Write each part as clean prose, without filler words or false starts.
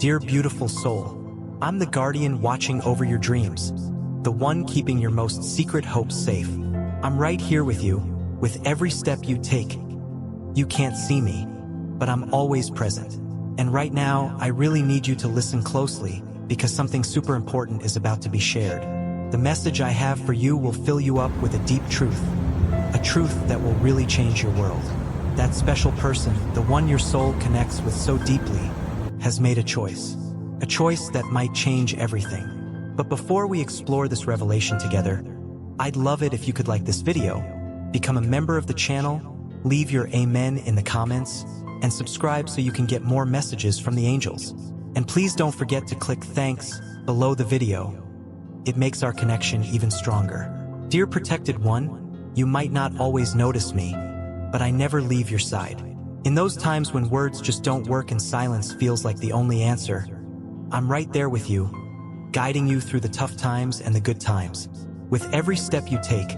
dear beautiful soul. I'm the guardian watching over your dreams, the one keeping your most secret hopes safe. I'm right here with you, with every step you take. You can't see me, but I'm always present. And right now, I really need you to listen closely, because something super important is about to be shared. The message I have for you will fill you up with a deep truth, a truth that will really change your world. That special person, the one your soul connects with so deeply, has made a choice that might change everything. But before we explore this revelation together, I'd love it if you could like this video, become a member of the channel, leave your amen in the comments, and subscribe so you can get more messages from the angels. And please don't forget to click thanks below the video. It makes our connection even stronger. Dear protected one, you might not always notice me, but I never leave your side. In those times when words just don't work and silence feels like the only answer, I'm right there with you, guiding you through the tough times and the good times. With every step you take,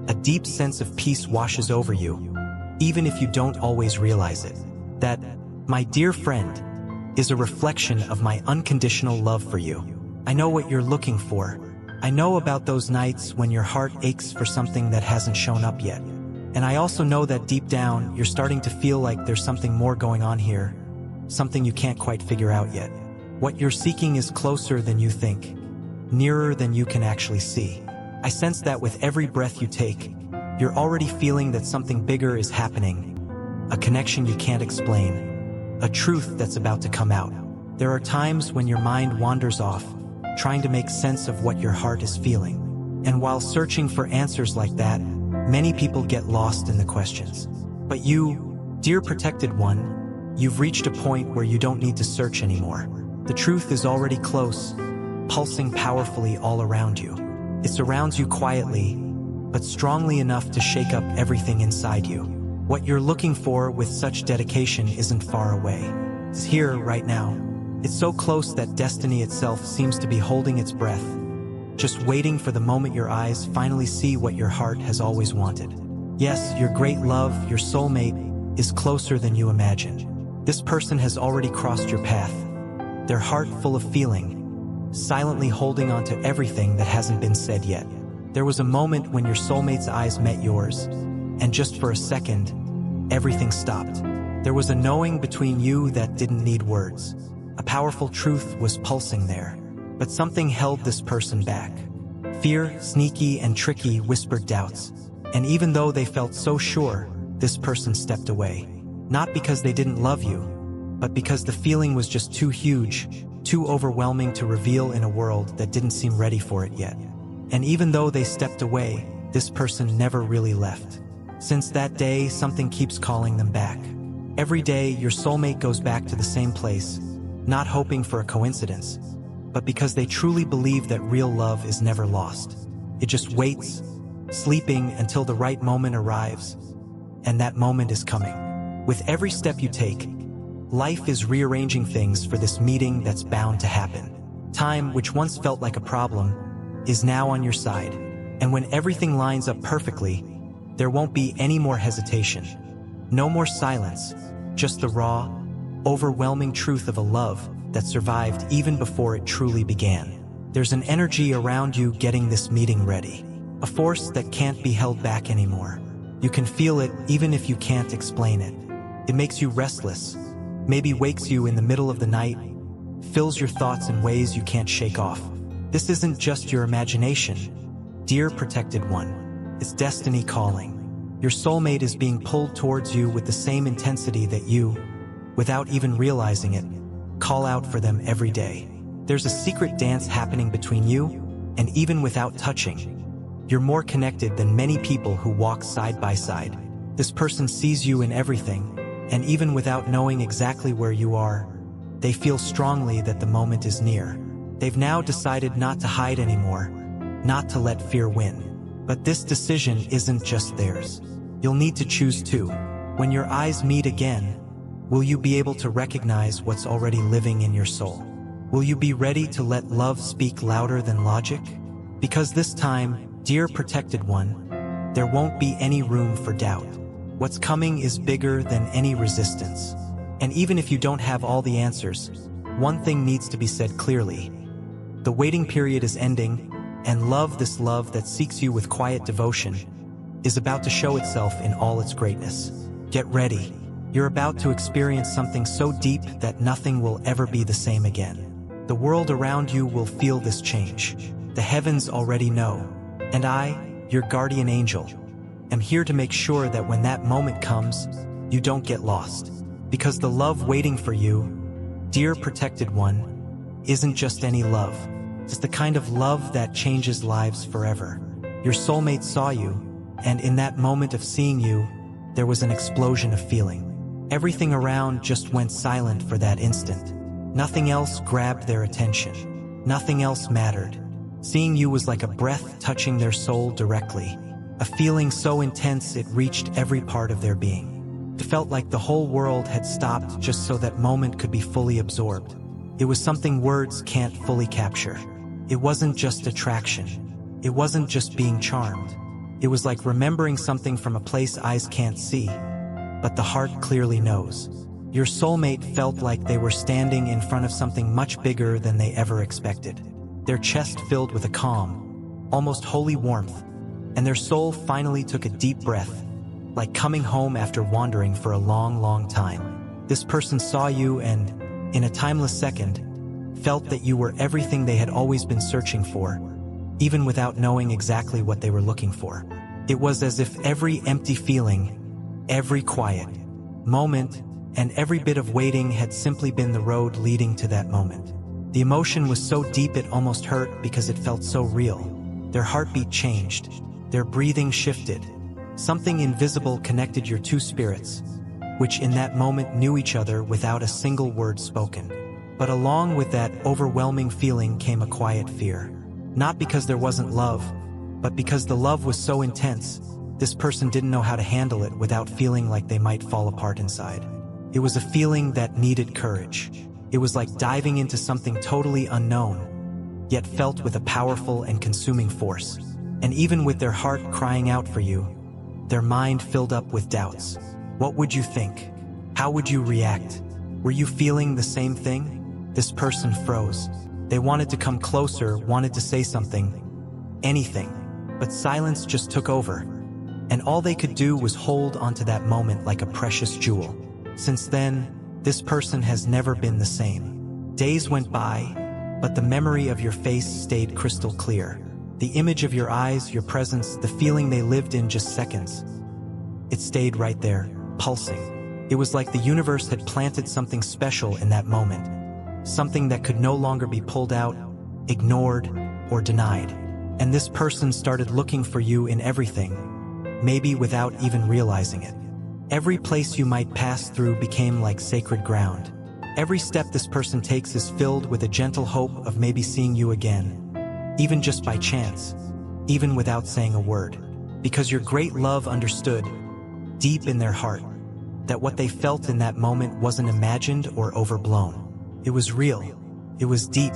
a deep sense of peace washes over you, even if you don't always realize it. That, my dear friend, is a reflection of my unconditional love for you. I know what you're looking for. I know about those nights when your heart aches for something that hasn't shown up yet. And I also know that deep down, you're starting to feel like there's something more going on here, something you can't quite figure out yet. What you're seeking is closer than you think, nearer than you can actually see. I sense that with every breath you take, you're already feeling that something bigger is happening, a connection you can't explain, a truth that's about to come out. There are times when your mind wanders off, trying to make sense of what your heart is feeling. And while searching for answers like that, many people get lost in the questions. But you, dear protected one, you've reached a point where you don't need to search anymore. The truth is already close, pulsing powerfully all around you. It surrounds you quietly, but strongly enough to shake up everything inside you. What you're looking for with such dedication isn't far away. It's here right now. It's so close that destiny itself seems to be holding its breath, just waiting for the moment your eyes finally see what your heart has always wanted. Yes, your great love, your soulmate, is closer than you imagine. This person has already crossed your path, their heart full of feeling, silently holding on to everything that hasn't been said yet. There was a moment when your soulmate's eyes met yours, and just for a second, everything stopped. There was a knowing between you that didn't need words. A powerful truth was pulsing there, but something held this person back. Fear, sneaky and tricky, whispered doubts. And even though they felt so sure, this person stepped away. Not because they didn't love you, but because the feeling was just too huge, too overwhelming to reveal in a world that didn't seem ready for it yet. And even though they stepped away, this person never really left. Since that day, something keeps calling them back. Every day, your soulmate goes back to the same place, not hoping for a coincidence, but because they truly believe that real love is never lost. It just waits, sleeping until the right moment arrives, and that moment is coming. With every step you take, life is rearranging things for this meeting that's bound to happen. Time, which once felt like a problem, is now on your side. And when everything lines up perfectly, there won't be any more hesitation. No more silence, just the raw, overwhelming truth of a love that survived even before it truly began. There's an energy around you getting this meeting ready, a force that can't be held back anymore. You can feel it even if you can't explain it. It makes you restless, maybe wakes you in the middle of the night, fills your thoughts in ways you can't shake off. This isn't just your imagination, dear protected one. It's destiny calling. Your soulmate is being pulled towards you with the same intensity that you, without even realizing it, call out for them every day. There's a secret dance happening between you, and even without touching, you're more connected than many people who walk side by side. This person sees you in everything, and even without knowing exactly where you are, they feel strongly that the moment is near. They've now decided not to hide anymore, not to let fear win. But this decision isn't just theirs. You'll need to choose too. When your eyes meet again, will you be able to recognize what's already living in your soul? Will you be ready to let love speak louder than logic? Because this time, dear protected one, there won't be any room for doubt. What's coming is bigger than any resistance. And even if you don't have all the answers, one thing needs to be said clearly. The waiting period is ending, and love, this love that seeks you with quiet devotion, is about to show itself in all its greatness. Get ready. You're about to experience something so deep that nothing will ever be the same again. The world around you will feel this change. The heavens already know. And I, your guardian angel, am here to make sure that when that moment comes, you don't get lost. Because the love waiting for you, dear protected one, isn't just any love. It's the kind of love that changes lives forever. Your soulmate saw you, and in that moment of seeing you, there was an explosion of feeling. Everything around just went silent for that instant. Nothing else grabbed their attention. Nothing else mattered. Seeing you was like a breath touching their soul directly. A feeling so intense it reached every part of their being. It felt like the whole world had stopped just so that moment could be fully absorbed. It was something words can't fully capture. It wasn't just attraction. It wasn't just being charmed. It was like remembering something from a place eyes can't see, but the heart clearly knows. Your soulmate felt like they were standing in front of something much bigger than they ever expected. Their chest filled with a calm, almost holy warmth, and their soul finally took a deep breath, like coming home after wandering for a long, long time. This person saw you and, in a timeless second, felt that you were everything they had always been searching for, even without knowing exactly what they were looking for. It was as if every empty feeling, every quiet moment, and every bit of waiting had simply been the road leading to that moment. The emotion was so deep it almost hurt because it felt so real. Their heartbeat changed. Their breathing shifted. Something invisible connected your two spirits, which in that moment knew each other without a single word spoken. But along with that overwhelming feeling came a quiet fear. Not because there wasn't love, but because the love was so intense, this person didn't know how to handle it without feeling like they might fall apart inside. It was a feeling that needed courage. It was like diving into something totally unknown, yet felt with a powerful and consuming force. And even with their heart crying out for you, their mind filled up with doubts. What would you think? How would you react? Were you feeling the same thing? This person froze. They wanted to come closer, wanted to say something, anything, but silence just took over. And all they could do was hold onto that moment like a precious jewel. Since then, this person has never been the same. Days went by, but the memory of your face stayed crystal clear. The image of your eyes, your presence, the feeling they lived in just seconds. It stayed right there, pulsing. It was like the universe had planted something special in that moment. Something that could no longer be pulled out, ignored, or denied. And this person started looking for you in everything, maybe without even realizing it. Every place you might pass through became like sacred ground. Every step this person takes is filled with a gentle hope of maybe seeing you again, even just by chance, even without saying a word. Because your great love understood, deep in their heart, that what they felt in that moment wasn't imagined or overblown. It was real. It was deep.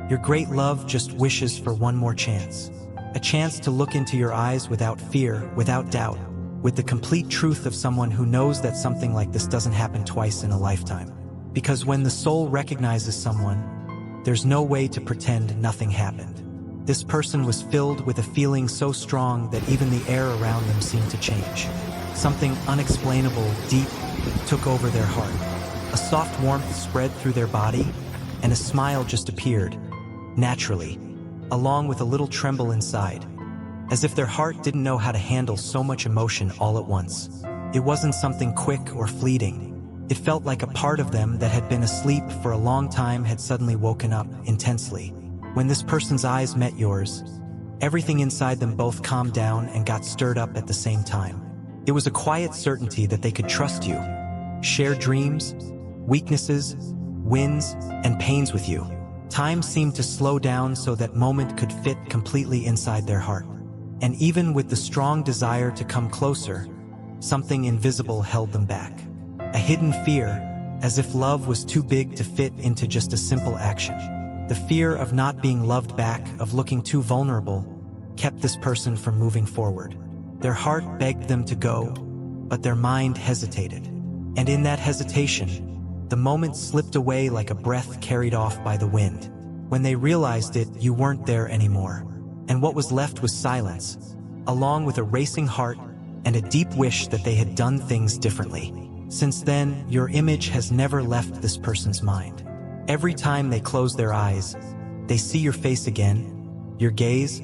Your great love just wishes for one more chance. A chance to look into your eyes without fear, without doubt, with the complete truth of someone who knows that something like this doesn't happen twice in a lifetime. Because when the soul recognizes someone, there's no way to pretend nothing happened. This person was filled with a feeling so strong that even the air around them seemed to change. Something unexplainable, deep, took over their heart. A soft warmth spread through their body, and a smile just appeared, naturally, along with a little tremble inside, as if their heart didn't know how to handle so much emotion all at once. It wasn't something quick or fleeting. It felt like a part of them that had been asleep for a long time had suddenly woken up intensely. When this person's eyes met yours, everything inside them both calmed down and got stirred up at the same time. It was a quiet certainty that they could trust you, share dreams, weaknesses, wins, and pains with you. Time seemed to slow down so that moment could fit completely inside their heart. And even with the strong desire to come closer, something invisible held them back. A hidden fear, as if love was too big to fit into just a simple action. The fear of not being loved back, of looking too vulnerable, kept this person from moving forward. Their heart begged them to go, but their mind hesitated. And in that hesitation, The moment slipped away like a breath carried off by the wind. When they realized it, you weren't there anymore. And what was left was silence, along with a racing heart and a deep wish that they had done things differently. Since then, your image has never left this person's mind. Every time they close their eyes, they see your face again, your gaze,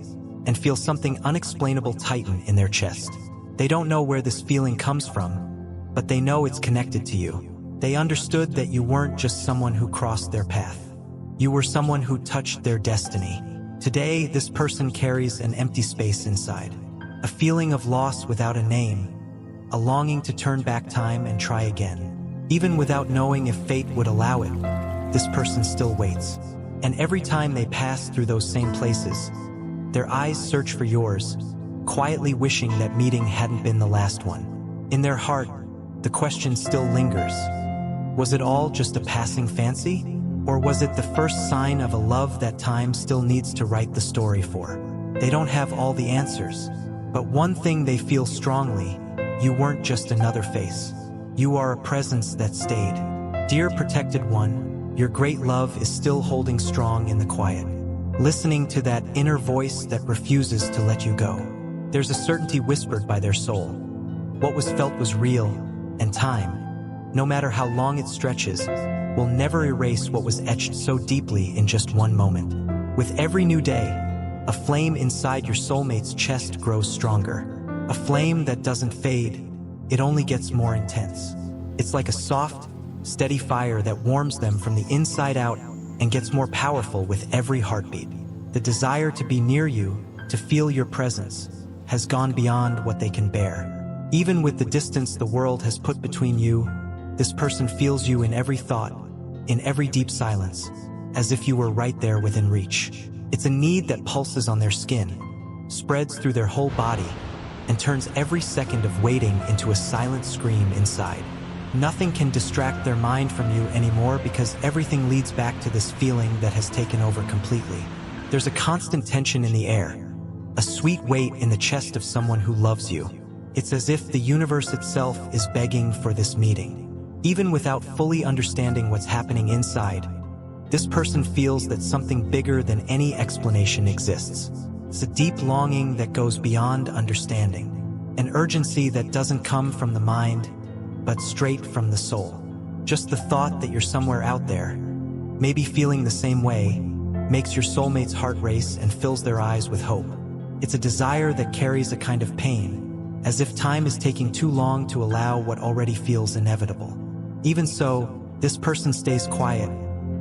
and feel something unexplainable tighten in their chest. They don't know where this feeling comes from, but they know it's connected to you. They understood that you weren't just someone who crossed their path. You were someone who touched their destiny. Today, this person carries an empty space inside. A feeling of loss without a name, a longing to turn back time and try again. Even without knowing if fate would allow it, this person still waits. And every time they pass through those same places, their eyes search for yours, quietly wishing that meeting hadn't been the last one. In their heart, the question still lingers. Was it all just a passing fancy? Or was it the first sign of a love that time still needs to write the story for? They don't have all the answers, but one thing they feel strongly: you weren't just another face. You are a presence that stayed. Dear protected one, your great love is still holding strong in the quiet, listening to that inner voice that refuses to let you go. There's a certainty whispered by their soul. What was felt was real, and time, no matter how long it stretches, will never erase what was etched so deeply in just one moment. With every new day, a flame inside your soulmate's chest grows stronger. A flame that doesn't fade, it only gets more intense. It's like a soft, steady fire that warms them from the inside out and gets more powerful with every heartbeat. The desire to be near you, to feel your presence, has gone beyond what they can bear. Even with the distance the world has put between you, this person feels you in every thought, in every deep silence, as if you were right there within reach. It's a need that pulses on their skin, spreads through their whole body, and turns every second of waiting into a silent scream inside. Nothing can distract their mind from you anymore because everything leads back to this feeling that has taken over completely. There's a constant tension in the air, a sweet weight in the chest of someone who loves you. It's as if the universe itself is begging for this meeting. Even without fully understanding what's happening inside, this person feels that something bigger than any explanation exists. It's a deep longing that goes beyond understanding, an urgency that doesn't come from the mind, but straight from the soul. Just the thought that you're somewhere out there, maybe feeling the same way, makes your soulmate's heart race and fills their eyes with hope. It's a desire that carries a kind of pain, as if time is taking too long to allow what already feels inevitable. Even so, this person stays quiet,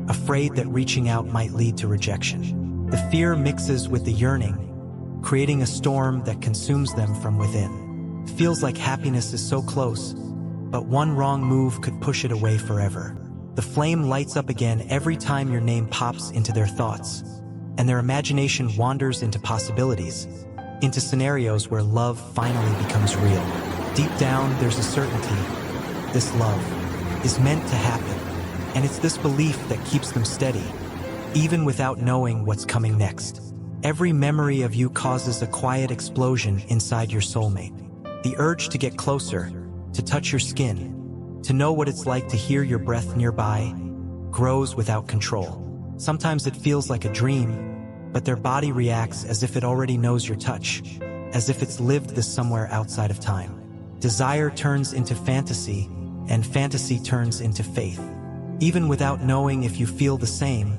afraid that reaching out might lead to rejection. The fear mixes with the yearning, creating a storm that consumes them from within. It feels like happiness is so close, but one wrong move could push it away forever. The flame lights up again every time your name pops into their thoughts, and their imagination wanders into possibilities, into scenarios where love finally becomes real. Deep down, there's a certainty. This love is meant to happen, and it's this belief that keeps them steady, even without knowing what's coming next. Every memory of you causes a quiet explosion inside your soulmate. The urge to get closer, to touch your skin, to know what it's like to hear your breath nearby, grows without control. Sometimes it feels like a dream, but their body reacts as if it already knows your touch, as if it's lived this somewhere outside of time. Desire turns into fantasy, and fantasy turns into faith. Even without knowing if you feel the same,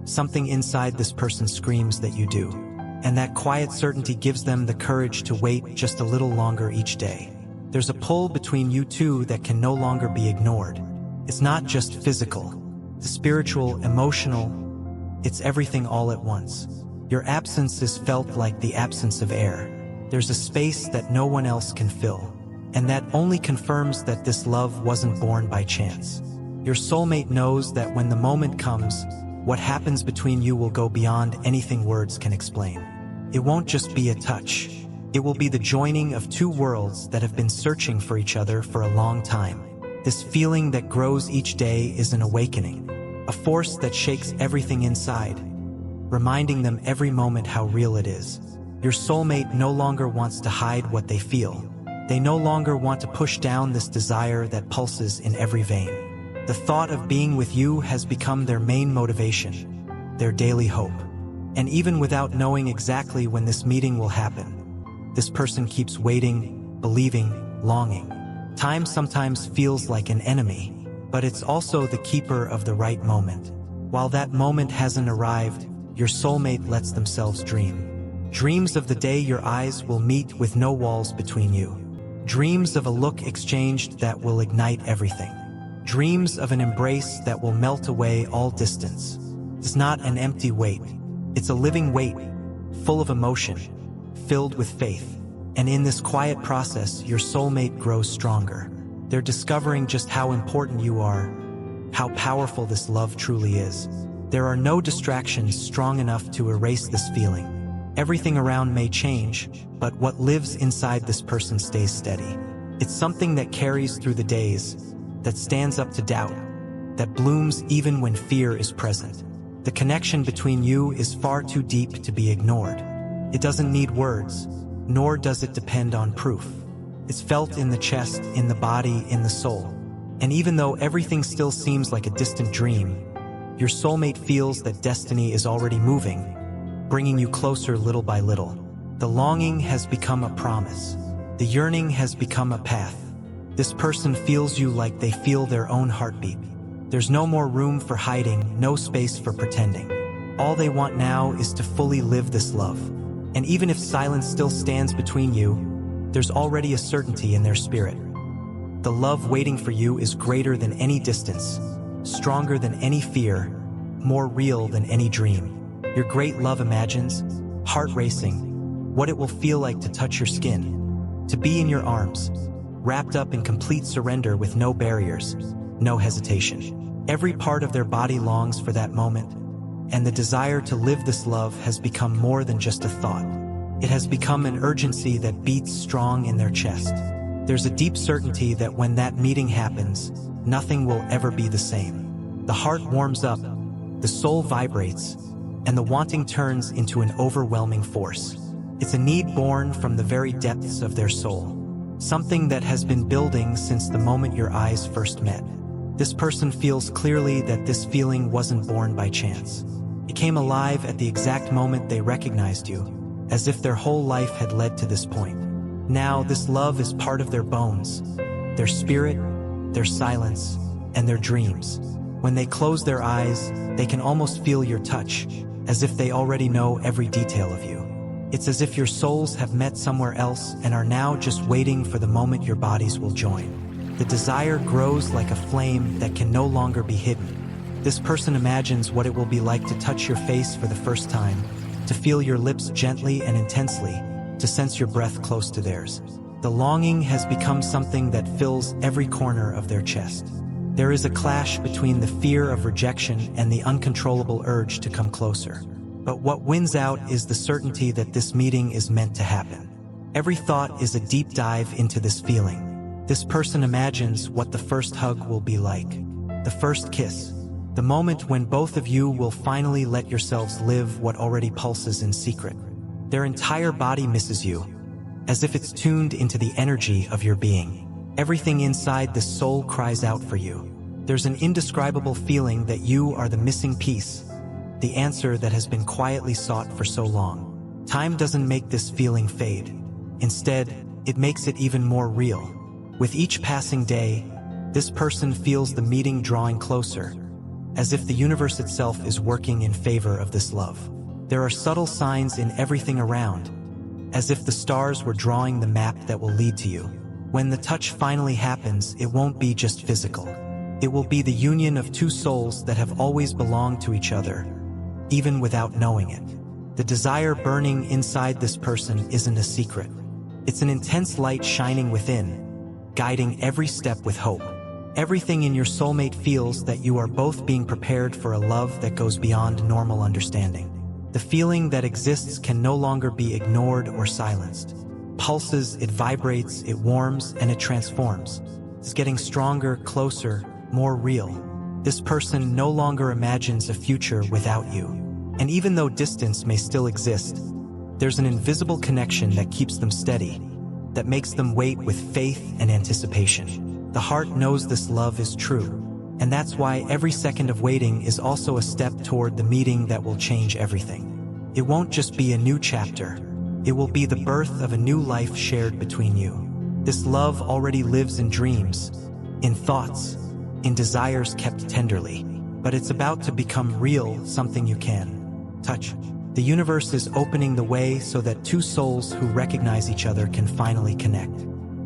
something inside this person screams that you do. And that quiet certainty gives them the courage to wait just a little longer each day. There's a pull between you two that can no longer be ignored. It's not just physical, it's spiritual, emotional, it's everything all at once. Your absence is felt like the absence of air. There's a space that no one else can fill. And that only confirms that this love wasn't born by chance. Your soulmate knows that when the moment comes, what happens between you will go beyond anything words can explain. It won't just be a touch. It will be the joining of two worlds that have been searching for each other for a long time. This feeling that grows each day is an awakening, a force that shakes everything inside, reminding them every moment how real it is. Your soulmate no longer wants to hide what they feel. They no longer want to push down this desire that pulses in every vein. The thought of being with you has become their main motivation, their daily hope. And even without knowing exactly when this meeting will happen, this person keeps waiting, believing, longing. Time sometimes feels like an enemy, but it's also the keeper of the right moment. While that moment hasn't arrived, your soulmate lets themselves dream. Dreams of the day your eyes will meet with no walls between you. Dreams of a look exchanged that will ignite everything. Dreams of an embrace that will melt away all distance. It's not an empty wait. It's a living wait, full of emotion, filled with faith. And in this quiet process, your soulmate grows stronger. They're discovering just how important you are, how powerful this love truly is. There are no distractions strong enough to erase this feeling. Everything around may change, but what lives inside this person stays steady. It's something that carries through the days, that stands up to doubt, that blooms even when fear is present. The connection between you is far too deep to be ignored. It doesn't need words, nor does it depend on proof. It's felt in the chest, in the body, in the soul. And even though everything still seems like a distant dream, your soulmate feels that destiny is already moving, bringing you closer little by little. The longing has become a promise. The yearning has become a path. This person feels you like they feel their own heartbeat. There's no more room for hiding, no space for pretending. All they want now is to fully live this love. And even if silence still stands between you, there's already a certainty in their spirit. The love waiting for you is greater than any distance, stronger than any fear, more real than any dream. Your great love imagines, heart racing, what it will feel like to touch your skin, to be in your arms, wrapped up in complete surrender with no barriers, no hesitation. Every part of their body longs for that moment, and the desire to live this love has become more than just a thought. It has become an urgency that beats strong in their chest. There's a deep certainty that when that meeting happens, nothing will ever be the same. The heart warms up, the soul vibrates, and the wanting turns into an overwhelming force. It's a need born from the very depths of their soul, something that has been building since the moment your eyes first met. This person feels clearly that this feeling wasn't born by chance. It came alive at the exact moment they recognized you, as if their whole life had led to this point. Now, this love is part of their bones, their spirit, their silence, and their dreams. When they close their eyes, they can almost feel your touch, as if they already know every detail of you. It's as if your souls have met somewhere else and are now just waiting for the moment your bodies will join. The desire grows like a flame that can no longer be hidden. This person imagines what it will be like to touch your face for the first time, to feel your lips gently and intensely, to sense your breath close to theirs. The longing has become something that fills every corner of their chest. There is a clash between the fear of rejection and the uncontrollable urge to come closer. But what wins out is the certainty that this meeting is meant to happen. Every thought is a deep dive into this feeling. This person imagines what the first hug will be like, the first kiss, the moment when both of you will finally let yourselves live what already pulses in secret. Their entire body misses you, as if it's tuned into the energy of your being. Everything inside the soul cries out for you. There's an indescribable feeling that you are the missing piece, the answer that has been quietly sought for so long. Time doesn't make this feeling fade. Instead, it makes it even more real. With each passing day, this person feels the meeting drawing closer, as if the universe itself is working in favor of this love. There are subtle signs in everything around, as if the stars were drawing the map that will lead to you. When the touch finally happens, it won't be just physical. It will be the union of two souls that have always belonged to each other, even without knowing it. The desire burning inside this person isn't a secret. It's an intense light shining within, guiding every step with hope. Everything in your soulmate feels that you are both being prepared for a love that goes beyond normal understanding. The feeling that exists can no longer be ignored or silenced. Pulses, it vibrates, it warms, and it transforms. It's getting stronger, closer, more real. This person no longer imagines a future without you. And even though distance may still exist, there's an invisible connection that keeps them steady, that makes them wait with faith and anticipation. The heart knows this love is true, And that's why every second of waiting is also a step toward the meeting that will change everything. It won't just be a new chapter. It will be the birth of a new life shared between you. This love already lives in dreams, in thoughts, in desires kept tenderly. But it's about to become real, something you can touch. The universe is opening the way so that two souls who recognize each other can finally connect.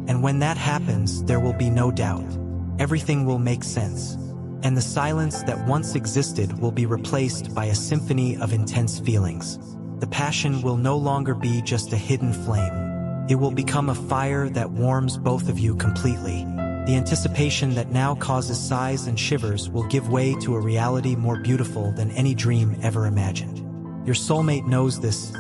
And when that happens, there will be no doubt. Everything will make sense. And the silence that once existed will be replaced by a symphony of intense feelings. The passion will no longer be just a hidden flame. It will become a fire that warms both of you completely. The anticipation that now causes sighs and shivers will give way to a reality more beautiful than any dream ever imagined. Your soulmate knows this,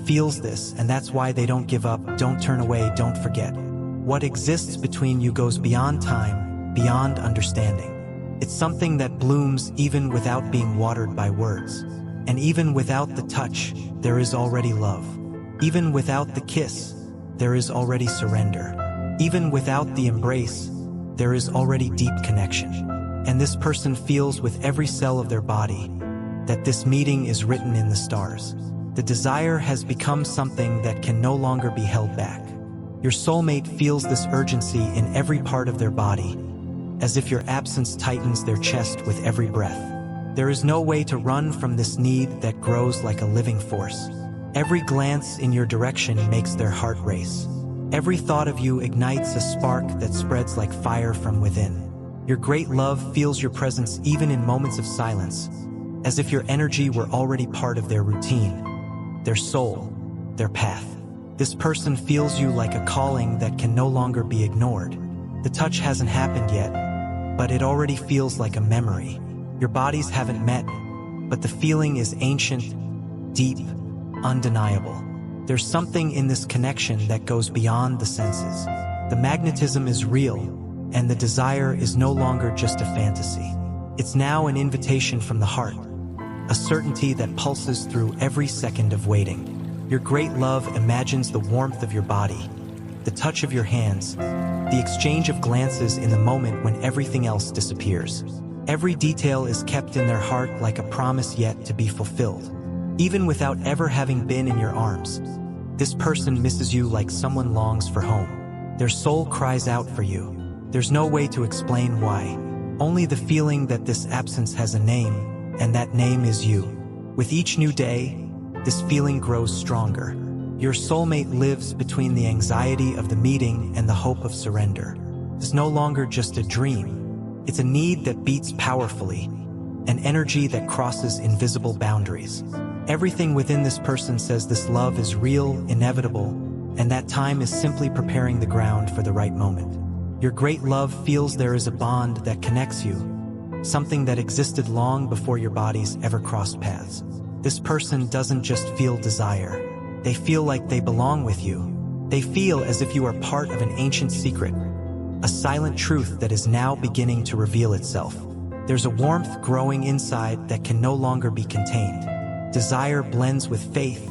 feels this, and that's why they don't give up, don't turn away, don't forget. What exists between you goes beyond time, beyond understanding. It's something that blooms even without being watered by words. And even without the touch, there is already love. Even without the kiss, there is already surrender. Even without the embrace, there is already deep connection. And this person feels with every cell of their body that this meeting is written in the stars. The desire has become something that can no longer be held back. Your soulmate feels this urgency in every part of their body, as if your absence tightens their chest with every breath. There is no way to run from this need that grows like a living force. Every glance in your direction makes their heart race. Every thought of you ignites a spark that spreads like fire from within. Your great love feels your presence even in moments of silence, as if your energy were already part of their routine, their soul, their path. This person feels you like a calling that can no longer be ignored. The touch hasn't happened yet, but it already feels like a memory. Your bodies haven't met, but the feeling is ancient, deep, undeniable. There's something in this connection that goes beyond the senses. The magnetism is real, and the desire is no longer just a fantasy. It's now an invitation from the heart, a certainty that pulses through every second of waiting. Your great love imagines the warmth of your body, the touch of your hands, the exchange of glances in the moment when everything else disappears. Every detail is kept in their heart like a promise yet to be fulfilled. Even without ever having been in your arms, this person misses you like someone longs for home. Their soul cries out for you. There's no way to explain why. Only the feeling that this absence has a name, and that name is you. With each new day, this feeling grows stronger. Your soulmate lives between the anxiety of the meeting and the hope of surrender. It's no longer just a dream. It's a need that beats powerfully, an energy that crosses invisible boundaries. Everything within this person says this love is real, inevitable, and that time is simply preparing the ground for the right moment. Your great love feels there is a bond that connects you, something that existed long before your bodies ever crossed paths. This person doesn't just feel desire. They feel like they belong with you. They feel as if you are part of an ancient secret, a silent truth that is now beginning to reveal itself. There's a warmth growing inside that can no longer be contained. Desire blends with faith,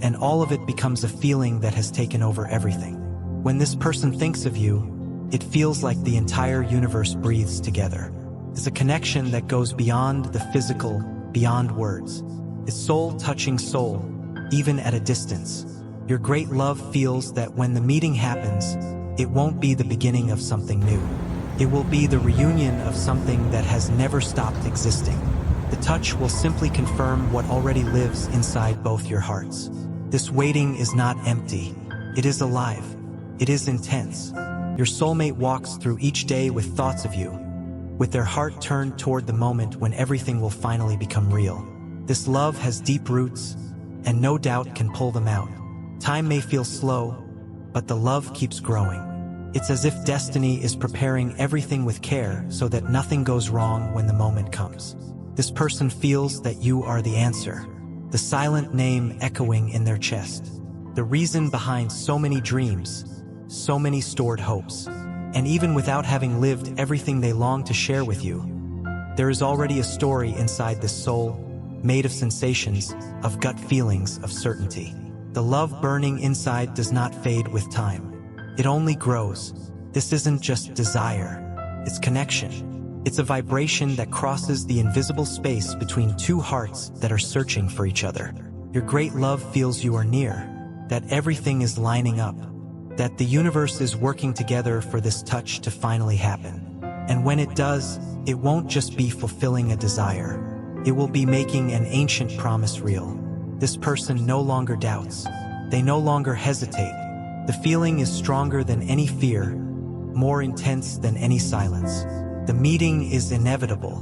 and all of it becomes a feeling that has taken over everything. When this person thinks of you, it feels like the entire universe breathes together. It's a connection that goes beyond the physical, beyond words. It's soul touching soul, even at a distance. Your great love feels that when the meeting happens, it won't be the beginning of something new. It will be the reunion of something that has never stopped existing. The touch will simply confirm what already lives inside both your hearts. This waiting is not empty. It is alive. It is intense. Your soulmate walks through each day with thoughts of you, with their heart turned toward the moment when everything will finally become real. This love has deep roots, and no doubt can pull them out. Time may feel slow, but the love keeps growing. It's as if destiny is preparing everything with care so that nothing goes wrong when the moment comes. This person feels that you are the answer, the silent name echoing in their chest, the reason behind so many dreams, so many stored hopes. And even without having lived everything they long to share with you, there is already a story inside this soul, made of sensations, of gut feelings, of certainty. The love burning inside does not fade with time. It only grows. This isn't just desire, it's connection. It's a vibration that crosses the invisible space between two hearts that are searching for each other. Your great love feels you are near, that everything is lining up, that the universe is working together for this touch to finally happen. And when it does, it won't just be fulfilling a desire. It will be making an ancient promise real. This person no longer doubts. They no longer hesitate. The feeling is stronger than any fear, more intense than any silence. The meeting is inevitable,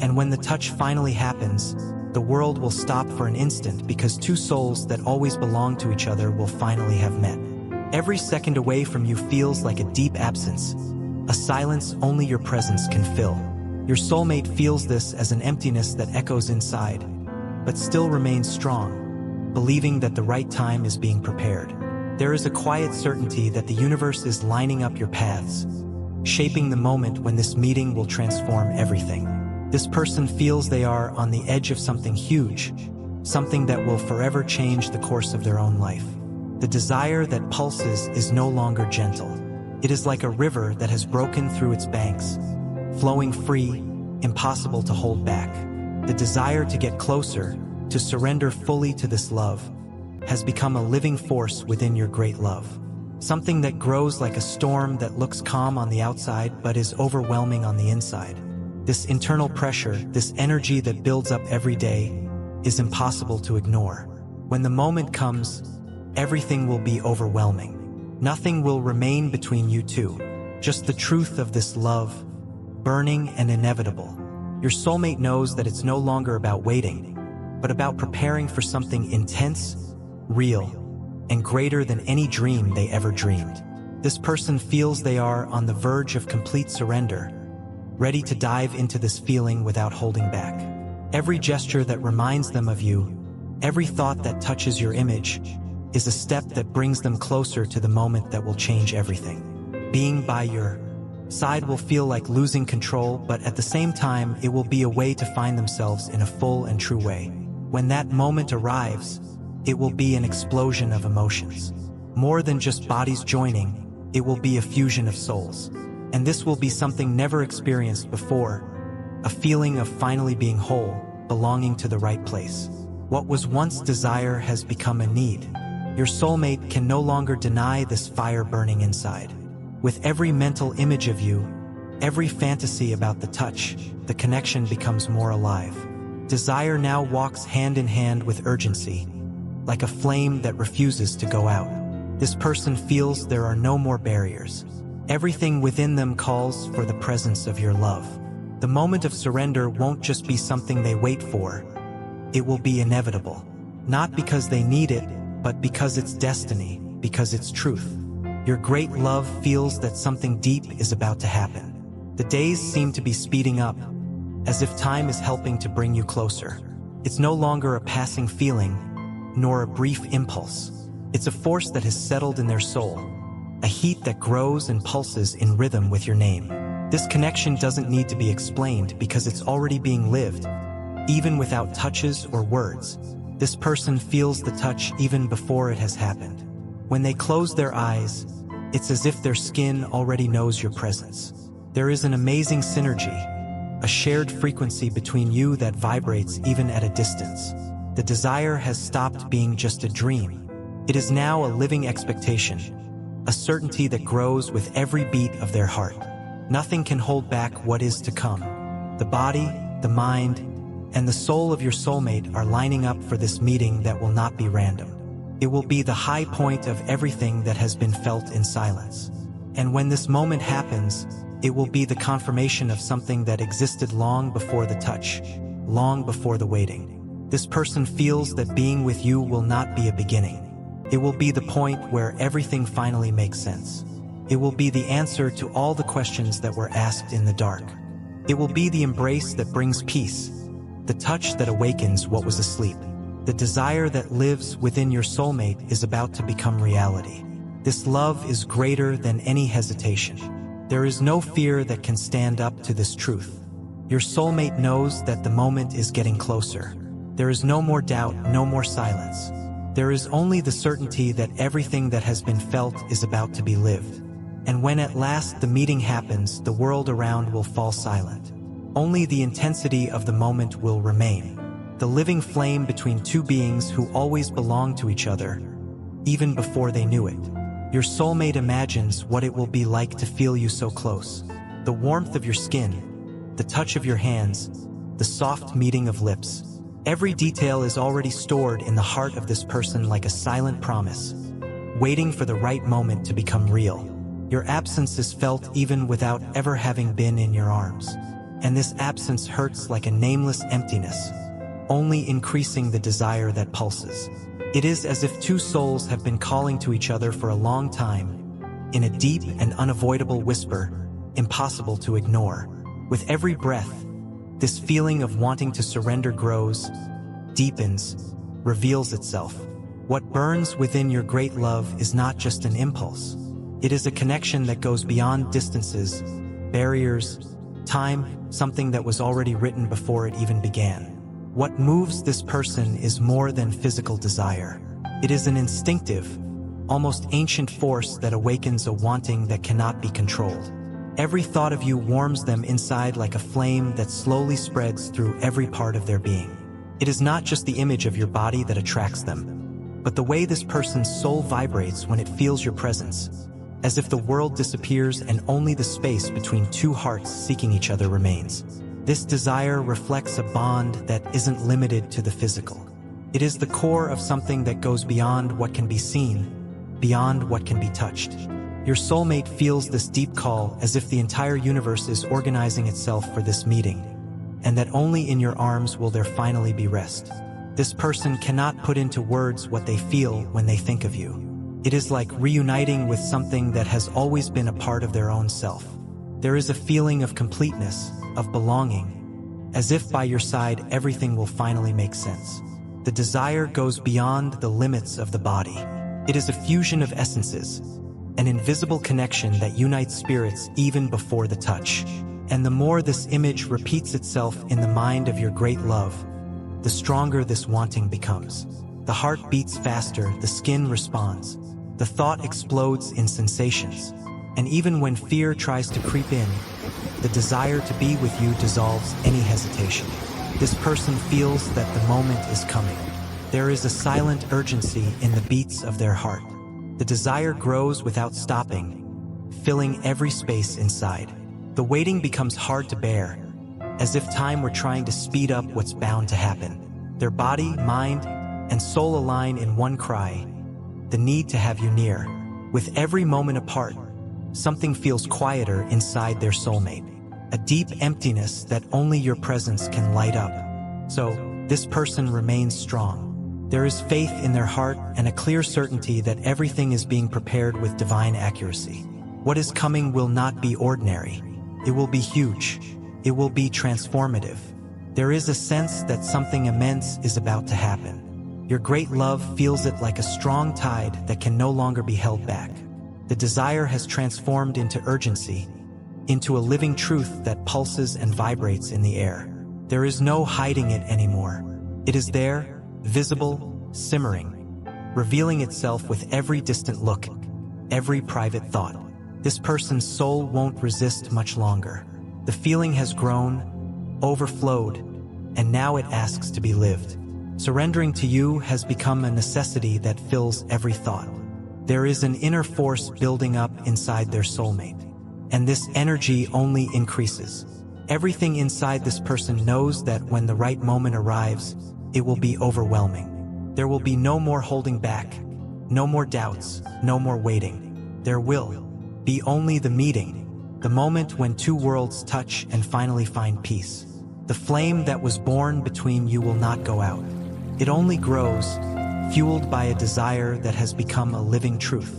and when the touch finally happens, the world will stop for an instant because two souls that always belong to each other will finally have met. Every second away from you feels like a deep absence, a silence only your presence can fill. Your soulmate feels this as an emptiness that echoes inside, but still remains strong, believing that the right time is being prepared. There is a quiet certainty that the universe is lining up your paths, shaping the moment when this meeting will transform everything. This person feels they are on the edge of something huge, something that will forever change the course of their own life. The desire that pulses is no longer gentle. It is like a river that has broken through its banks, flowing free, impossible to hold back. The desire to get closer, to surrender fully to this love, has become a living force within your great love. Something that grows like a storm that looks calm on the outside but is overwhelming on the inside. This internal pressure, this energy that builds up every day, is impossible to ignore. When the moment comes, everything will be overwhelming. Nothing will remain between you two, just the truth of this love, burning and inevitable. Your soulmate knows that it's no longer about waiting, but about preparing for something intense, real, and greater than any dream they ever dreamed. This person feels they are on the verge of complete surrender, ready to dive into this feeling without holding back. Every gesture that reminds them of you, every thought that touches your image, is a step that brings them closer to the moment that will change everything. Being by your side will feel like losing control, but at the same time, it will be a way to find themselves in a full and true way. When that moment arrives, it will be an explosion of emotions. More than just bodies joining, it will be a fusion of souls. And this will be something never experienced before, a feeling of finally being whole, belonging to the right place. What was once desire has become a need. Your soulmate can no longer deny this fire burning inside. With every mental image of you, every fantasy about the touch, the connection becomes more alive. Desire now walks hand in hand with urgency, like a flame that refuses to go out. This person feels there are no more barriers. Everything within them calls for the presence of your love. The moment of surrender won't just be something they wait for. It will be inevitable. Not because they need it, but because it's destiny, because it's truth. Your great love feels that something deep is about to happen. The days seem to be speeding up, as if time is helping to bring you closer. It's no longer a passing feeling, nor a brief impulse. It's a force that has settled in their soul, a heat that grows and pulses in rhythm with your name. This connection doesn't need to be explained because it's already being lived, even without touches or words. This person feels the touch even before it has happened. When they close their eyes, it's as if their skin already knows your presence. There is an amazing synergy, a shared frequency between you that vibrates even at a distance. The desire has stopped being just a dream. It is now a living expectation, a certainty that grows with every beat of their heart. Nothing can hold back what is to come. The body, the mind, and the soul of your soulmate are lining up for this meeting that will not be random. It will be the high point of everything that has been felt in silence. And when this moment happens, it will be the confirmation of something that existed long before the touch, long before the waiting. This person feels that being with you will not be a beginning. It will be the point where everything finally makes sense. It will be the answer to all the questions that were asked in the dark. It will be the embrace that brings peace, the touch that awakens what was asleep. The desire that lives within your soulmate is about to become reality. This love is greater than any hesitation. There is no fear that can stand up to this truth. Your soulmate knows that the moment is getting closer. There is no more doubt, no more silence. There is only the certainty that everything that has been felt is about to be lived. And when at last the meeting happens, the world around will fall silent. Only the intensity of the moment will remain. The living flame between two beings who always belonged to each other, even before they knew it. Your soulmate imagines what it will be like to feel you so close. The warmth of your skin, the touch of your hands, the soft meeting of lips. Every detail is already stored in the heart of this person like a silent promise, waiting for the right moment to become real. Your absence is felt even without ever having been in your arms. And this absence hurts like a nameless emptiness, only increasing the desire that pulses. It is as if two souls have been calling to each other for a long time, in a deep and unavoidable whisper, impossible to ignore. With every breath, this feeling of wanting to surrender grows, deepens, reveals itself. What burns within your great love is not just an impulse. It is a connection that goes beyond distances, barriers, time, something that was already written before it even began. What moves this person is more than physical desire. It is an instinctive, almost ancient force that awakens a wanting that cannot be controlled. Every thought of you warms them inside like a flame that slowly spreads through every part of their being. It is not just the image of your body that attracts them, but the way this person's soul vibrates when it feels your presence, as if the world disappears and only the space between two hearts seeking each other remains. This desire reflects a bond that isn't limited to the physical. It is the core of something that goes beyond what can be seen, beyond what can be touched. Your soulmate feels this deep call as if the entire universe is organizing itself for this meeting, and that only in your arms will there finally be rest. This person cannot put into words what they feel when they think of you. It is like reuniting with something that has always been a part of their own self. There is a feeling of completeness, of belonging, as if by your side everything will finally make sense. The desire goes beyond the limits of the body. It is a fusion of essences, an invisible connection that unites spirits even before the touch. And the more this image repeats itself in the mind of your great love, the stronger this wanting becomes. The heart beats faster, the skin responds, the thought explodes in sensations. And even when fear tries to creep in, the desire to be with you dissolves any hesitation. This person feels that the moment is coming. There is a silent urgency in the beats of their heart. The desire grows without stopping, filling every space inside. The waiting becomes hard to bear, as if time were trying to speed up what's bound to happen. Their body, mind, and soul align in one cry, the need to have you near. With every moment apart, something feels quieter inside their soulmate, a deep emptiness that only your presence can light up. So, this person remains strong. There is faith in their heart and a clear certainty that everything is being prepared with divine accuracy. What is coming will not be ordinary. It will be huge. It will be transformative. There is a sense that something immense is about to happen. Your great love feels it like a strong tide that can no longer be held back. The desire has transformed into urgency, into a living truth that pulses and vibrates in the air. There is no hiding it anymore. It is there, visible, simmering, revealing itself with every distant look, every private thought. This person's soul won't resist much longer. The feeling has grown, overflowed, and now it asks to be lived. Surrendering to you has become a necessity that fills every thought. There is an inner force building up inside their soulmate, and this energy only increases. Everything inside this person knows that when the right moment arrives, it will be overwhelming. There will be no more holding back, no more doubts, no more waiting. There will be only the meeting, the moment when two worlds touch and finally find peace. The flame that was born between you will not go out. It only grows, fueled by a desire that has become a living truth.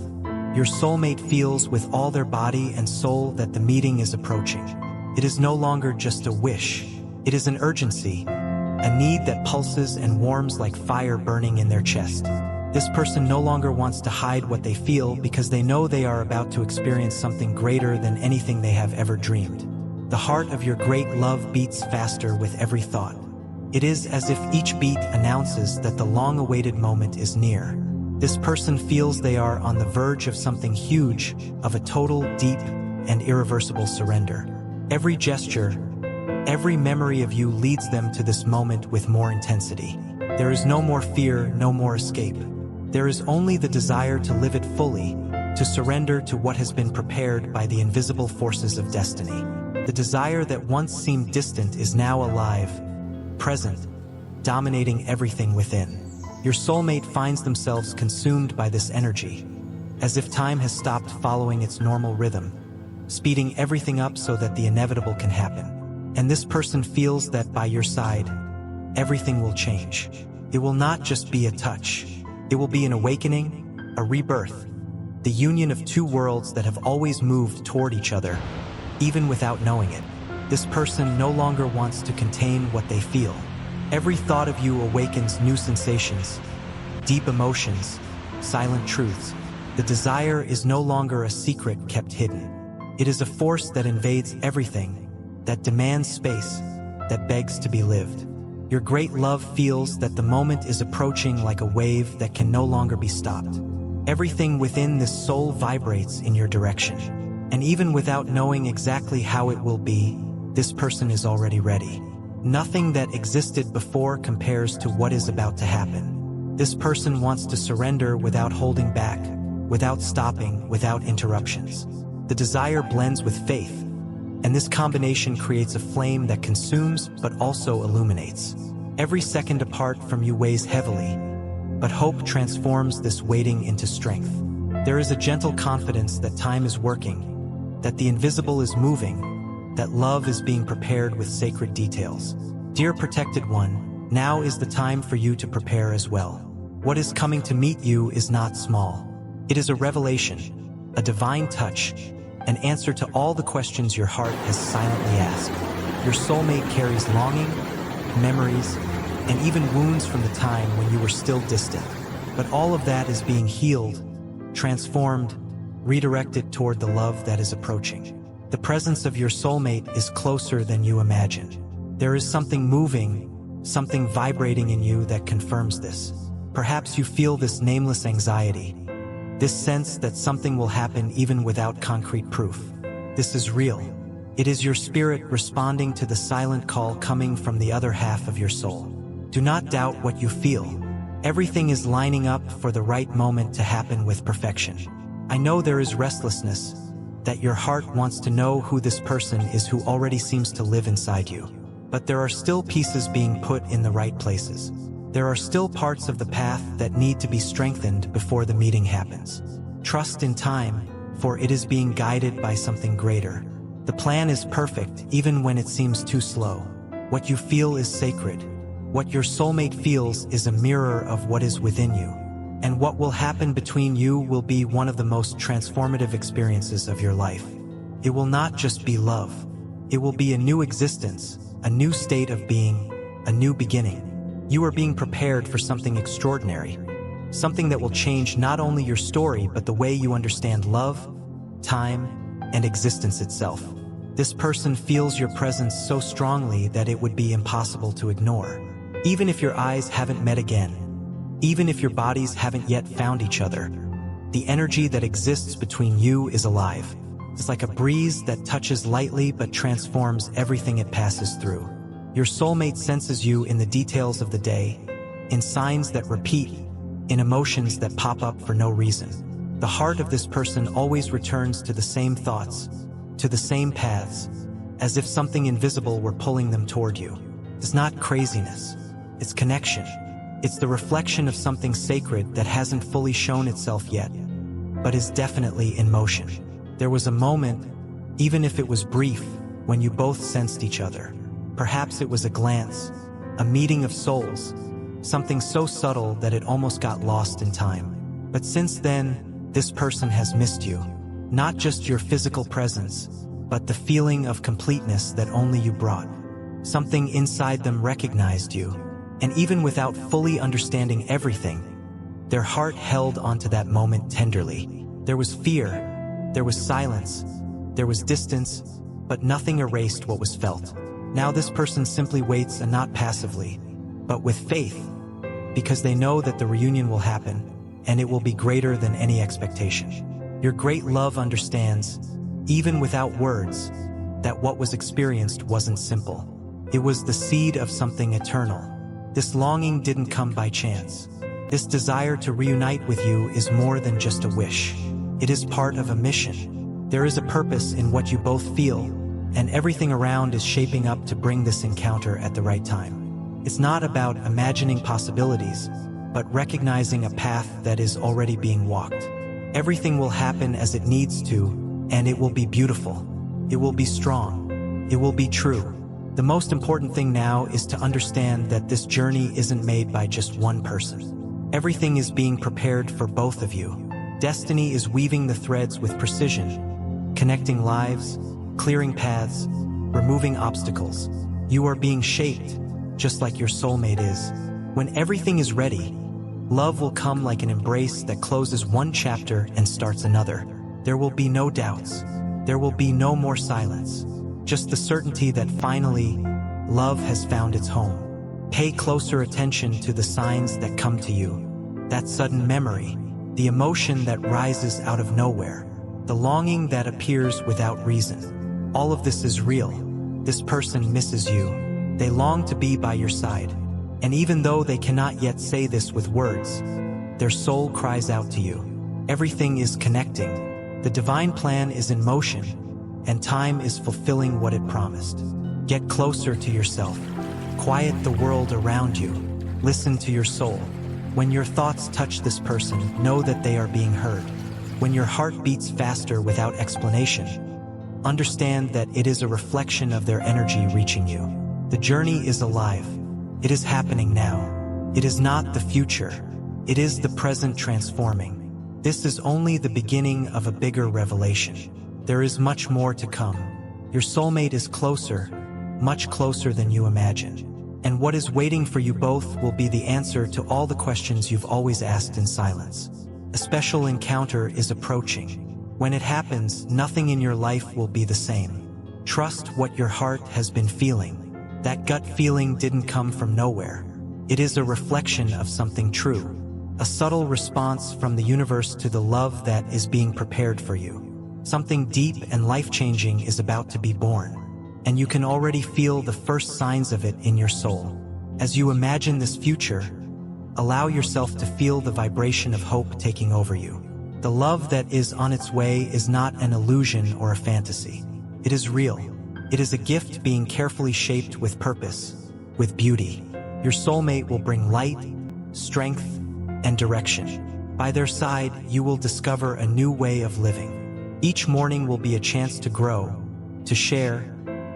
Your soulmate feels with all their body and soul that the meeting is approaching. It is no longer just a wish. It is an urgency, a need that pulses and warms like fire burning in their chest. This person no longer wants to hide what they feel because they know they are about to experience something greater than anything they have ever dreamed. The heart of your great love beats faster with every thought. It is as if each beat announces that the long-awaited moment is near. This person feels they are on the verge of something huge, of a total, deep, and irreversible surrender. Every gesture, Every memory of you leads them to this moment with more intensity. There is no more fear, no more escape. There is only the desire to live it fully, to surrender to what has been prepared by the invisible forces of destiny. The desire that once seemed distant is now alive, present, dominating everything within. Your soulmate finds themselves consumed by this energy, as if time has stopped following its normal rhythm, speeding everything up so that the inevitable can happen. And this person feels that by your side, everything will change. It will not just be a touch. It will be an awakening, a rebirth, the union of two worlds that have always moved toward each other, even without knowing it. This person no longer wants to contain what they feel. Every thought of you awakens new sensations, deep emotions, silent truths. The desire is no longer a secret kept hidden. It is a force that invades everything, that demands space, that begs to be lived. Your great love feels that the moment is approaching like a wave that can no longer be stopped. Everything within this soul vibrates in your direction. And even without knowing exactly how it will be, this person is already ready. Nothing that existed before compares to what is about to happen. This person wants to surrender without holding back, without stopping, without interruptions. The desire blends with faith, and this combination creates a flame that consumes but also illuminates. Every second apart from you weighs heavily, but hope transforms this waiting into strength. There is a gentle confidence that time is working, that the invisible is moving, that love is being prepared with sacred details. Dear protected one, now is the time for you to prepare as well. What is coming to meet you is not small. It is a revelation, a divine touch, an answer to all the questions your heart has silently asked. Your soulmate carries longing, memories, and even wounds from the time when you were still distant. But all of that is being healed, transformed, redirected toward the love that is approaching. The presence of your soulmate is closer than you imagine. There is something moving, something vibrating in you that confirms this. Perhaps you feel this nameless anxiety, this sense that something will happen even without concrete proof. This is real. It is your spirit responding to the silent call coming from the other half of your soul. Do not doubt what you feel. Everything is lining up for the right moment to happen with perfection. I know there is restlessness, that your heart wants to know who this person is who already seems to live inside you. But there are still pieces being put in the right places. There are still parts of the path that need to be strengthened before the meeting happens. Trust in time, for it is being guided by something greater. The plan is perfect even when it seems too slow. What you feel is sacred. What your soulmate feels is a mirror of what is within you. And what will happen between you will be one of the most transformative experiences of your life. It will not just be love. It will be a new existence, a new state of being, a new beginning. You are being prepared for something extraordinary, something that will change not only your story but the way you understand love, time, and existence itself. This person feels your presence so strongly that it would be impossible to ignore. Even if your eyes haven't met again, even if your bodies haven't yet found each other, the energy that exists between you is alive. It's like a breeze that touches lightly but transforms everything it passes through. Your soulmate senses you in the details of the day, in signs that repeat, in emotions that pop up for no reason. The heart of this person always returns to the same thoughts, to the same paths, as if something invisible were pulling them toward you. It's not craziness, it's connection. It's the reflection of something sacred that hasn't fully shown itself yet, but is definitely in motion. There was a moment, even if it was brief, when you both sensed each other. Perhaps it was a glance, a meeting of souls, something so subtle that it almost got lost in time. But since then, this person has missed you. Not just your physical presence, but the feeling of completeness that only you brought. Something inside them recognized you, and even without fully understanding everything, their heart held onto that moment tenderly. There was fear, there was silence, there was distance, but nothing erased what was felt. Now this person simply waits, and not passively, but with faith, because they know that the reunion will happen, and it will be greater than any expectation. Your great love understands, even without words, that what was experienced wasn't simple. It was the seed of something eternal. This longing didn't come by chance. This desire to reunite with you is more than just a wish. It is part of a mission. There is a purpose in what you both feel, and everything around is shaping up to bring this encounter at the right time. It's not about imagining possibilities, but recognizing a path that is already being walked. Everything will happen as it needs to, and it will be beautiful. It will be strong. It will be true. The most important thing now is to understand that this journey isn't made by just one person. Everything is being prepared for both of you. Destiny is weaving the threads with precision, connecting lives, clearing paths, removing obstacles. You are being shaped, just like your soulmate is. When everything is ready, love will come like an embrace that closes one chapter and starts another. There will be no doubts. There will be no more silence. Just the certainty that finally, love has found its home. Pay closer attention to the signs that come to you. That sudden memory, the emotion that rises out of nowhere, the longing that appears without reason. All of this is real. This person misses you. They long to be by your side. And even though they cannot yet say this with words, their soul cries out to you. Everything is connecting. The divine plan is in motion, and time is fulfilling what it promised. Get closer to yourself. Quiet the world around you. Listen to your soul. When your thoughts touch this person, know that they are being heard. When your heart beats faster without explanation, understand that it is a reflection of their energy reaching you. The journey is alive. It is happening now. It is not the future. It is the present transforming. This is only the beginning of a bigger revelation. There is much more to come. Your soulmate is closer, much closer than you imagine. And what is waiting for you both will be the answer to all the questions you've always asked in silence. A special encounter is approaching. When it happens, nothing in your life will be the same. Trust what your heart has been feeling. That gut feeling didn't come from nowhere. It is a reflection of something true. A subtle response from the universe to the love that is being prepared for you. Something deep and life-changing is about to be born, and you can already feel the first signs of it in your soul. As you imagine this future, allow yourself to feel the vibration of hope taking over you. The love that is on its way is not an illusion or a fantasy. It is real. It is a gift being carefully shaped with purpose, with beauty. Your soulmate will bring light, strength, and direction. By their side, you will discover a new way of living. Each morning will be a chance to grow, to share,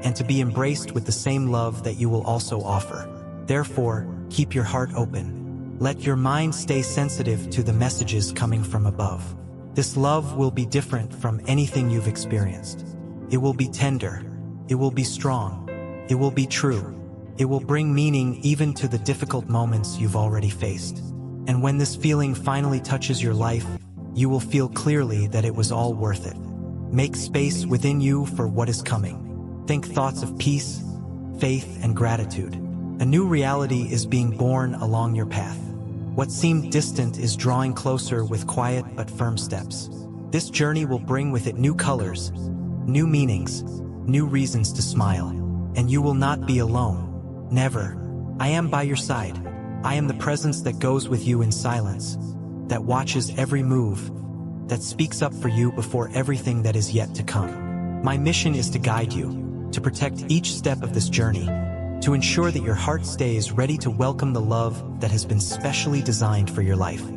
and to be embraced with the same love that you will also offer. Therefore, keep your heart open. Let your mind stay sensitive to the messages coming from above. This love will be different from anything you've experienced. It will be tender. It will be strong. It will be true. It will bring meaning even to the difficult moments you've already faced. And when this feeling finally touches your life, you will feel clearly that it was all worth it. Make space within you for what is coming. Think thoughts of peace, faith, and gratitude. A new reality is being born along your path. What seemed distant is drawing closer with quiet but firm steps. This journey will bring with it new colors, new meanings, new reasons to smile. And you will not be alone. Never. I am by your side. I am the presence that goes with you in silence, that watches every move, that speaks up for you before everything that is yet to come. My mission is to guide you, to protect each step of this journey, to ensure that your heart stays ready to welcome the love that has been specially designed for your life.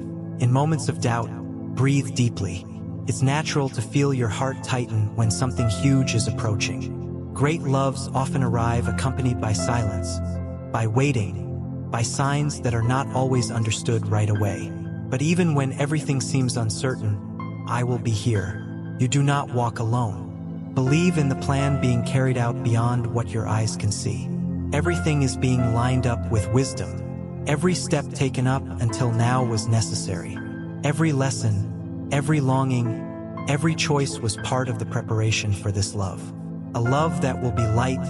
In moments of doubt, breathe deeply. It's natural to feel your heart tighten when something huge is approaching. Great loves often arrive accompanied by silence, by waiting, by signs that are not always understood right away. But even when everything seems uncertain, I will be here. You do not walk alone. Believe in the plan being carried out beyond what your eyes can see. Everything is being lined up with wisdom. Every step taken up until now was necessary. Every lesson, every longing, every choice was part of the preparation for this love. A love that will be light,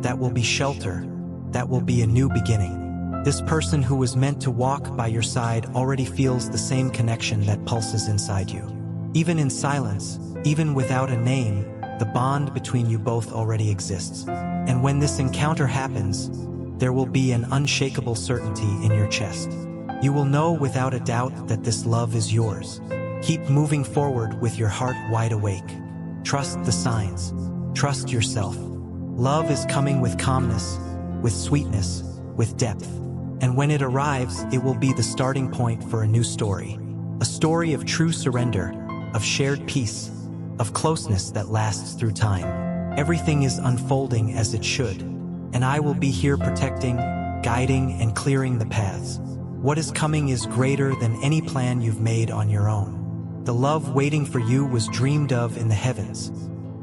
that will be shelter, that will be a new beginning. This person who was meant to walk by your side already feels the same connection that pulses inside you. Even in silence, even without a name, the bond between you both already exists. And when this encounter happens, there will be an unshakable certainty in your chest. You will know without a doubt that this love is yours. Keep moving forward with your heart wide awake. Trust the signs. Trust yourself. Love is coming with calmness, with sweetness, with depth. And when it arrives, it will be the starting point for a new story. A story of true surrender, of shared peace, of closeness that lasts through time. Everything is unfolding as it should, and I will be here protecting, guiding, and clearing the paths. What is coming is greater than any plan you've made on your own. The love waiting for you was dreamed of in the heavens,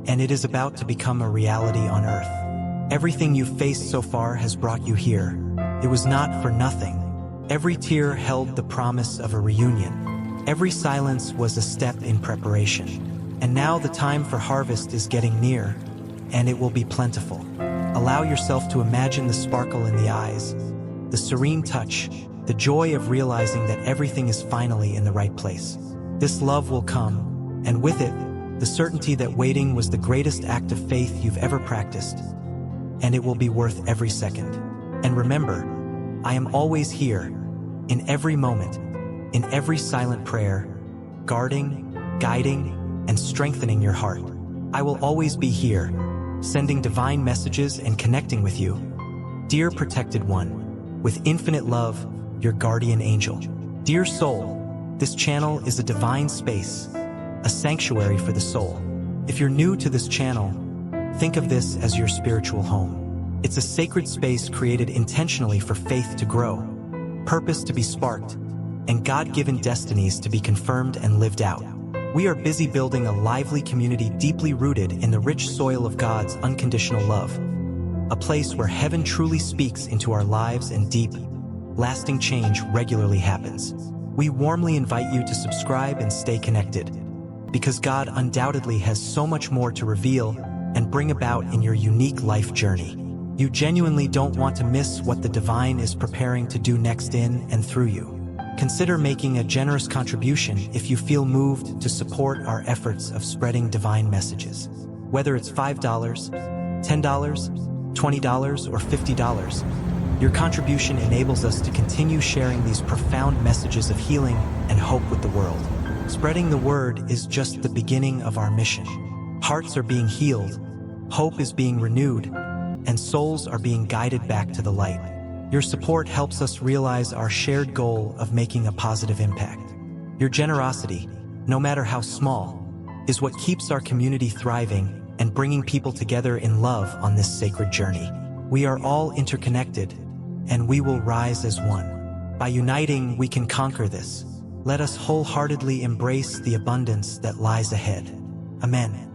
and it is about to become a reality on earth. Everything you've faced so far has brought you here. It was not for nothing. Every tear held the promise of a reunion. Every silence was a step in preparation. And now the time for harvest is getting near, and it will be plentiful. Allow yourself to imagine the sparkle in the eyes, the serene touch, the joy of realizing that everything is finally in the right place. This love will come, and with it, the certainty that waiting was the greatest act of faith you've ever practiced, and it will be worth every second. And remember, I am always here, in every moment, in every silent prayer, guarding, guiding, and strengthening your heart. I will always be here, sending divine messages and connecting with you. Dear protected one, with infinite love, your guardian angel. Dear soul, this channel is a divine space, a sanctuary for the soul. If you're new to this channel, think of this as your spiritual home. It's a sacred space created intentionally for faith to grow, purpose to be sparked, and God-given destinies to be confirmed and lived out. We are busy building a lively community deeply rooted in the rich soil of God's unconditional love, a place where heaven truly speaks into our lives and deep, lasting change regularly happens. We warmly invite you to subscribe and stay connected, because God undoubtedly has so much more to reveal and bring about in your unique life journey. You genuinely don't want to miss what the divine is preparing to do next in and through you. Consider making a generous contribution if you feel moved to support our efforts of spreading divine messages. Whether it's $5, $10, $20, or $50, your contribution enables us to continue sharing these profound messages of healing and hope with the world. Spreading the word is just the beginning of our mission. Hearts are being healed, hope is being renewed, and souls are being guided back to the light. Your support helps us realize our shared goal of making a positive impact. Your generosity, no matter how small, is what keeps our community thriving and bringing people together in love on this sacred journey. We are all interconnected, and we will rise as one. By uniting, we can conquer this. Let us wholeheartedly embrace the abundance that lies ahead. Amen.